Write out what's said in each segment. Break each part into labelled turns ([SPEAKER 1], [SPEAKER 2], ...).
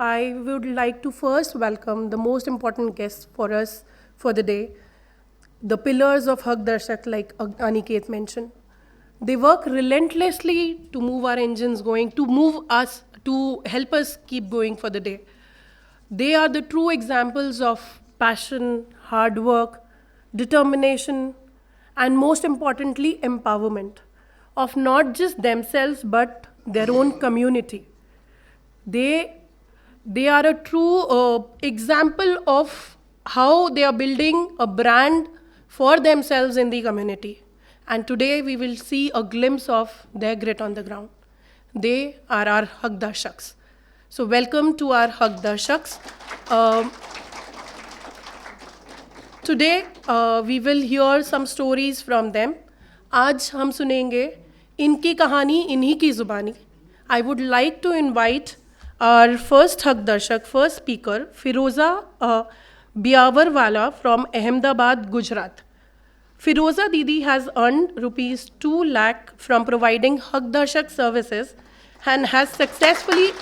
[SPEAKER 1] I would like to first welcome the most important guests for us for the day, the pillars of Haq Darshak, like Aniket mentioned. They work relentlessly to move our engines going, to move us, to help us keep going for the day. They are the true examples of passion, hard work, determination, and most importantly, empowerment of not just themselves but their own community. They they are a true example of how they are building a brand for themselves in the community. And today we will see a glimpse of their grit on the ground. They are our Haq Darshaks. So welcome to our Haq Darshaks. Um Today we will hear some stories from them. आज हम सुनेंगे इनकी कहानी इन्हीं की ज़ुबानी. I would like to invite our first Haq Darshak, first speaker, Firoza Biawarwala from Ahmedabad, Gujarat. Firoza Didi has earned rupees 2 lakh from providing Haq Darshak services and has successfully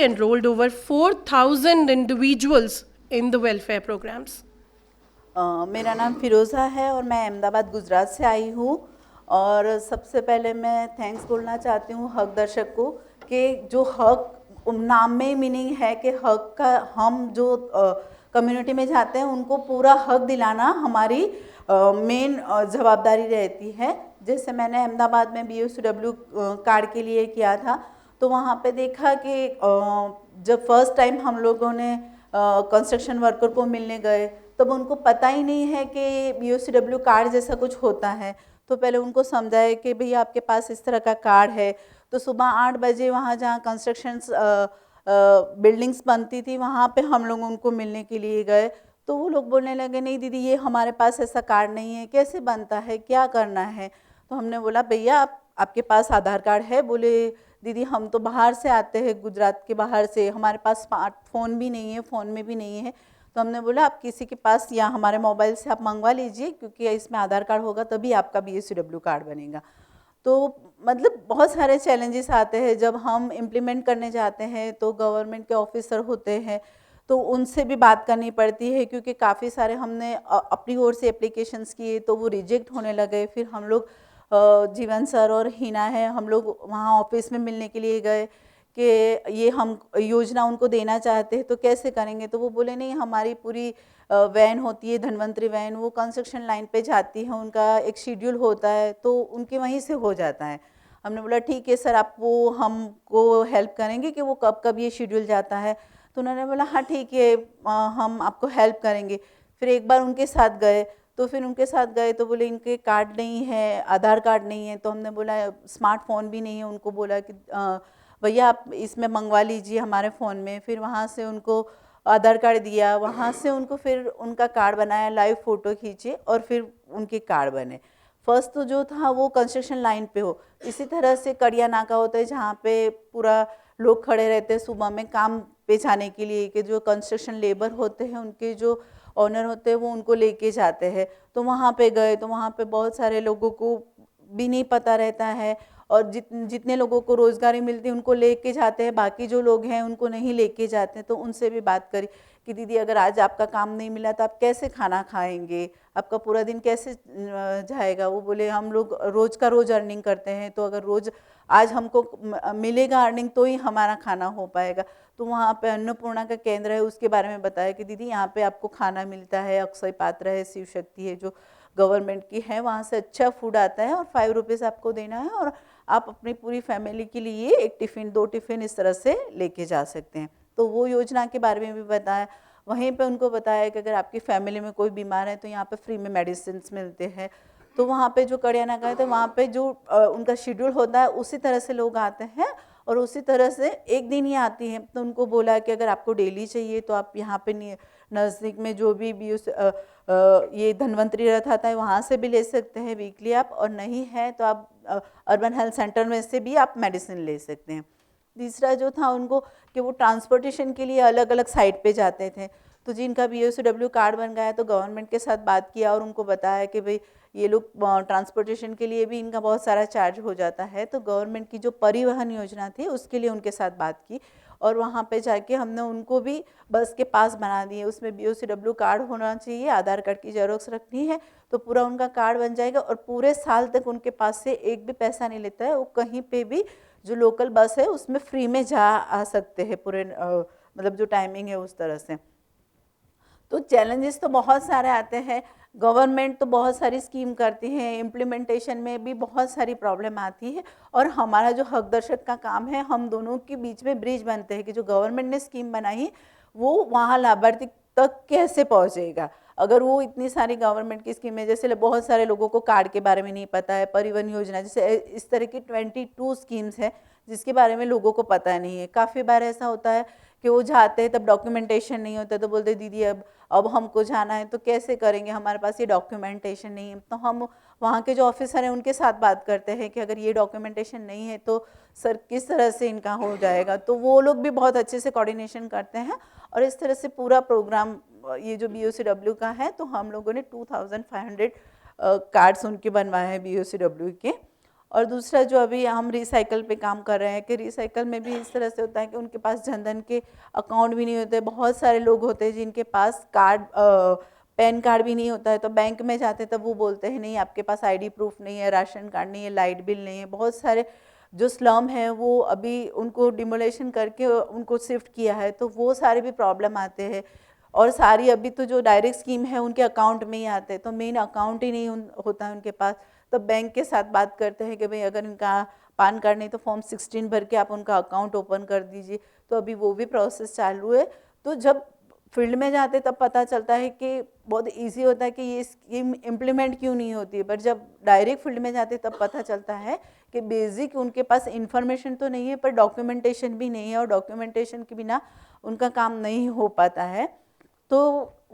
[SPEAKER 1] enrolled over 4,000 individuals in the welfare programs.
[SPEAKER 2] मेरा नाम फिरोज़ा है और मैं अहमदाबाद गुजरात से आई हूँ और सबसे पहले मैं थैंक्स बोलना चाहती हूँ हक दर्शक को कि जो हक नाम में मीनिंग है कि हक का हम जो कम्युनिटी में जाते हैं उनको पूरा हक दिलाना हमारी मेन जवाबदारी रहती है. जैसे मैंने अहमदाबाद में BOCW कार्ड के लिए किया था तो वहाँ पे देखा कि जब फर्स्ट टाइम हम लोगों ने कंस्ट्रक्शन वर्कर को मिलने गए तब उनको पता ही नहीं है कि BOCW कार्ड जैसा कुछ होता है. तो पहले उनको समझाए कि भैया आपके पास इस तरह का कार्ड है. तो सुबह 8 बजे वहाँ जहाँ कंस्ट्रक्शंस बिल्डिंग्स बनती थी वहाँ पे हम लोग उनको मिलने के लिए गए तो वो लोग बोलने लगे नहीं दीदी ये हमारे पास ऐसा कार्ड नहीं है, कैसे बनता है, क्या करना है. तो हमने बोला भैया आपके पास आधार कार्ड है. बोले दीदी हम तो बाहर से आते हैं, गुजरात के बाहर से, हमारे पास स्मार्टफोन भी नहीं है, फ़ोन में भी नहीं है. तो हमने बोला आप किसी के पास या हमारे मोबाइल से आप मंगवा लीजिए क्योंकि इसमें आधार कार्ड होगा तभी आपका BOCW कार्ड बनेगा. तो मतलब बहुत सारे चैलेंजेस आते हैं जब हम इम्प्लीमेंट करने जाते हैं तो गवर्नमेंट के ऑफिसर होते हैं तो उनसे भी बात करनी पड़ती है क्योंकि काफ़ी सारे हमने अपनी ओर से एप्लीकेशंस किए तो वो रिजेक्ट होने लगे. फिर हम लोग जीवन सर और हिना है हम लोग वहाँ ऑफिस में मिलने के लिए गए कि ये हम योजना उनको देना चाहते हैं तो कैसे करेंगे. तो वो बोले नहीं हमारी पूरी वैन होती है धन्वंतरी वैन, वो कंस्ट्रक्शन लाइन पे जाती है, उनका एक शेड्यूल होता है तो उनके वहीं से हो जाता है. हमने बोला ठीक है सर आप वो हमको हेल्प करेंगे कि वो कब कब ये शेड्यूल जाता है. तो उन्होंने बोला हाँ ठीक है हम आपको हेल्प करेंगे. फिर एक बार उनके साथ गए तो फिर उनके साथ गए तो बोले इनके कार्ड नहीं है, आधार कार्ड नहीं है. तो हमने बोला स्मार्टफोन भी नहीं है. उनको बोला कि भैया आप इसमें मंगवा लीजिए हमारे फ़ोन में. फिर वहाँ से उनको आधार कार्ड दिया, वहाँ से उनको फिर उनका कार्ड बनाया, लाइव फ़ोटो खींचे और फिर उनके कार्ड बने. फर्स्ट तो जो था वो कंस्ट्रक्शन लाइन पे हो. इसी तरह से कड़िया नाका होता है जहाँ पे पूरा लोग खड़े रहते हैं सुबह में काम पे जाने के लिए कि जो कंस्ट्रक्शन लेबर होते हैं उनके जो ऑनर होते हैं वो उनको लेके जाते हैं. तो वहाँ पे गए तो वहाँ पे बहुत सारे लोगों को भी नहीं पता रहता है और जितने लोगों को रोज़गारी मिलती है उनको लेके जाते हैं, बाकी जो लोग हैं उनको नहीं लेके जाते. तो उनसे भी बात करी कि दीदी अगर आज आपका काम नहीं मिला तो आप कैसे खाना खाएंगे, आपका पूरा दिन कैसे जाएगा. वो बोले हम लोग रोज़ का रोज़ अर्निंग करते हैं तो अगर रोज़ आज हमको मिलेगा अर्निंग तो ही हमारा खाना हो पाएगा. तो वहाँ पे अन्नपूर्णा का केंद्र है उसके बारे में बताया कि दीदी यहाँ पे आपको खाना मिलता है, अक्षय पात्र है, शिव शक्ति है जो गवर्नमेंट की है, वहाँ से अच्छा फूड आता है और 5 रुपीज़ आपको देना है और आप अपनी पूरी फैमिली के लिए एक टिफ़िन 2 टिफ़िन इस तरह से लेके जा सकते हैं. तो वो योजना के बारे में भी बताया. वहीं पे उनको बताया कि अगर आपकी फैमिली में कोई बीमार है तो यहाँ पे फ्री में मेडिसिन मिलते हैं. तो वहाँ पे जो कड़िया नाका है तो वहाँ पे जो उनका शेड्यूल होता है उसी तरह से लोग आते हैं और उसी तरह से एक दिन ही आती हैं. तो उनको बोला कि अगर आपको डेली चाहिए तो आप यहाँ पे नज़दीक में जो भी ये धन्वंतरी रथ आता है वहाँ से भी ले सकते हैं वीकली आप, और नहीं है तो आप अर्बन हेल्थ सेंटर में से भी आप मेडिसिन ले सकते हैं. तीसरा जो था उनको कि वो ट्रांसपोर्टेशन के लिए अलग अलग साइट पे जाते थे. तो जिनका BOCW कार्ड बन गया है तो गवर्नमेंट के साथ बात किया और उनको बताया कि भाई ये लोग ट्रांसपोर्टेशन के लिए भी इनका बहुत सारा चार्ज हो जाता है। तो गवर्नमेंट की जो परिवहन योजना थी उसके लिए उनके साथ बात की और वहाँ पे जाके हमने उनको भी बस के पास बना दिए। उसमें BOCW कार्ड होना चाहिए, आधार कार्ड की जेरोक्स रखनी है तो पूरा उनका कार्ड बन जाएगा और पूरे साल तक उनके पास से एक भी पैसा नहीं लेता है। वो कहीं पे भी जो लोकल बस है उसमें फ्री में जा आ सकते हैं पूरे मतलब जो टाइमिंग है उस तरह से। तो चैलेंजेस तो बहुत सारे आते हैं। गवर्नमेंट तो बहुत सारी स्कीम करती है, इम्प्लीमेंटेशन में भी बहुत सारी प्रॉब्लम आती है और हमारा जो हक दर्शक का काम है, हम दोनों के बीच में ब्रिज बनते हैं कि जो गवर्नमेंट ने स्कीम बनाई वो वहाँ लाभार्थी तक कैसे पहुँचेगा। अगर वो इतनी सारी गवर्नमेंट की स्कीमें, जैसे बहुत सारे लोगों को कार्ड के बारे में नहीं पता है, परिवहन योजना जैसे इस तरह की 22 स्कीम्स है जिसके बारे में लोगों को पता नहीं है। काफ़ी बार ऐसा होता है कि वो जाते हैं तब डॉक्यूमेंटेशन नहीं होता, तो बोलते दीदी अब हमको जाना है तो कैसे करेंगे, हमारे पास ये डॉक्यूमेंटेशन नहीं है। तो हम वहाँ के जो ऑफिसर हैं उनके साथ बात करते हैं कि अगर ये डॉक्यूमेंटेशन नहीं है तो सर किस तरह से इनका हो जाएगा। तो वो लोग भी बहुत अच्छे से कोऑर्डिनेशन करते हैं और इस तरह से पूरा प्रोग्राम ये जो BOCW का है तो हम लोगों ने 2500 कार्ड्स उनके बनवाए हैं BOCW के। और दूसरा जो अभी हम रिसाइकल पे काम कर रहे हैं कि रिसाइकल में भी इस तरह से होता है कि उनके पास जनधन के अकाउंट भी नहीं होते। बहुत सारे लोग होते हैं जिनके पास कार्ड पैन कार्ड भी नहीं होता है, तो बैंक में जाते तब वो बोलते हैं नहीं आपके पास ID प्रूफ नहीं है, राशन कार्ड नहीं है, लाइट बिल नहीं है। बहुत सारे जो स्लम है वो अभी उनको डिमोलेशन करके उनको शिफ्ट किया है तो वो सारे भी प्रॉब्लम आते हैं। और सारी अभी तो जो डायरेक्ट स्कीम है उनके अकाउंट में ही आते हैं, तो मेन अकाउंट ही नहीं होता है उनके पास। तो बैंक के साथ बात करते हैं कि भाई अगर इनका पान कार्ड नहीं तो फॉर्म 16 भर के आप उनका अकाउंट ओपन कर दीजिए। तो अभी वो भी प्रोसेस चालू है। तो जब फील्ड में जाते तब पता चलता है कि बहुत इजी होता है कि ये स्कीम इम्प्लीमेंट क्यों नहीं होती है, पर जब डायरेक्ट फील्ड में जाते तब पता चलता है कि बेसिक उनके पास इन्फॉर्मेशन तो नहीं है पर डॉक्यूमेंटेशन भी नहीं है और डॉक्यूमेंटेशन के बिना उनका काम नहीं हो पाता है। तो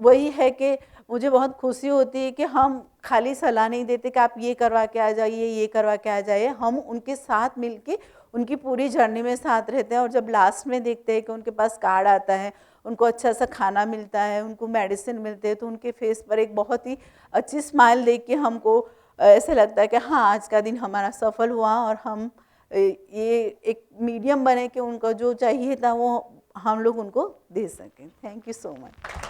[SPEAKER 2] वही है कि मुझे बहुत खुशी होती है कि हम खाली सलाह नहीं देते कि आप ये करवा के आ जाइए, ये करवा के आ जाइए। हम उनके साथ मिलके उनकी पूरी जर्नी में साथ रहते हैं और जब लास्ट में देखते हैं कि उनके पास कार्ड आता है, उनको अच्छा सा खाना मिलता है, उनको मेडिसिन मिलते हैं, तो उनके फेस पर एक बहुत ही अच्छी स्माइल देख के हमको ऐसे लगता है कि हाँ आज का दिन हमारा सफल हुआ और हम ये एक मीडियम बने कि उनको जो चाहिए था वो हम लोग उनको दे सकें। Thank you so much.